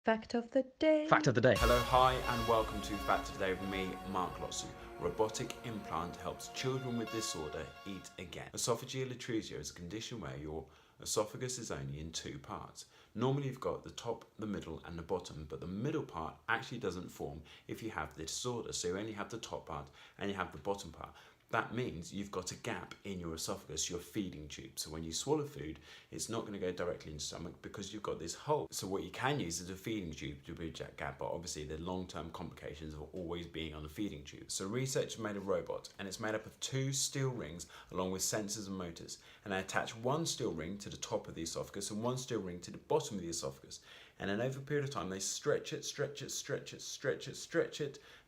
Fact of the day. Fact of the day. Hello, hi, and welcome to Fact of the Day with me, Mark Lotsu. Robotic implant helps children with disorder eat again. Oesophageal atresia is a condition where your esophagus is only in two parts. Normally you've got the top, the middle and the bottom, but the middle part actually doesn't form if you have the disorder. So you only have the top part and you have the bottom part. That means you've got a gap in your esophagus, your feeding tube. So when you swallow food, it's not going to go directly in the stomach because you've got this hole. So what you can use is a feeding tube to bridge that gap, but obviously the long-term complications of always being on the feeding tube. So research made a robot, and it's made up of two steel rings along with sensors and motors. And they attach one steel ring to the top of the esophagus and one steel ring to the bottom of the esophagus. And then over a period of time, they stretch it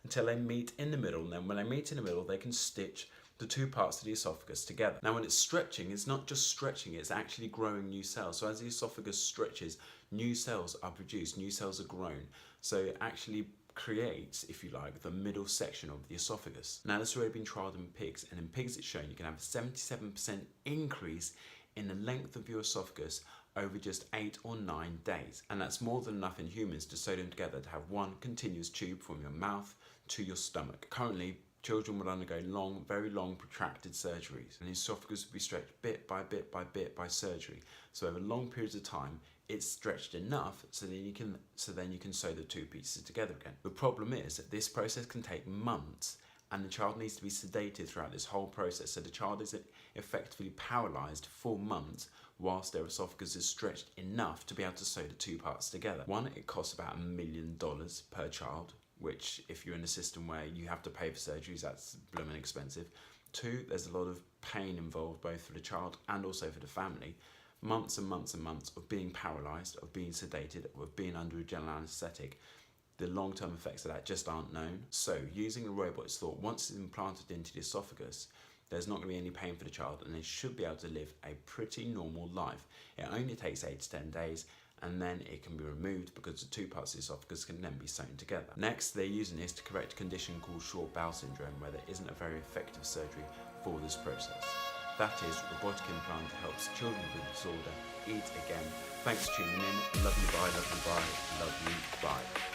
until they meet in the middle. And then when they meet in the middle, they can stitch the two parts of the esophagus together. Now, when it's stretching, it's not just stretching, it's actually growing new cells. So as the esophagus stretches, new cells are produced, new cells are grown. So it actually creates, if you like, the middle section of the esophagus. Now, this has already been trialled in pigs, and in pigs it's shown you can have a 77% increase in the length of your esophagus over just 8 or 9 days. And that's more than enough in humans to sew them together to have one continuous tube from your mouth to your stomach. Currently, children would undergo long, very long protracted surgeries, and the esophagus would be stretched bit by bit by bit by surgery. So over long periods of time, it's stretched enough so then you can sew the two pieces together again. The problem is that this process can take months, and the child needs to be sedated throughout this whole process. So the child is effectively paralysed for months whilst their esophagus is stretched enough to be able to sew the two parts together. One, it costs about $1 million per child, which if you're in a system where you have to pay for surgeries, that's blooming expensive. Two, there's a lot of pain involved both for the child and also for the family. Months and months and months of being paralysed, of being sedated, of being under a general anaesthetic. The long-term effects of that just aren't known. So using a robot is thought once it's implanted into the esophagus, there's not going to be any pain for the child and they should be able to live a pretty normal life. It only takes 8 to 10 days and then it can be removed because the two parts of the esophagus can then be sewn together. Next, they're using this to correct a condition called short bowel syndrome, where there isn't a very effective surgery for this process. That is, robotic implant helps children with disorder eat again. Thanks for tuning in. Love you, bye, love you, bye, love you, bye.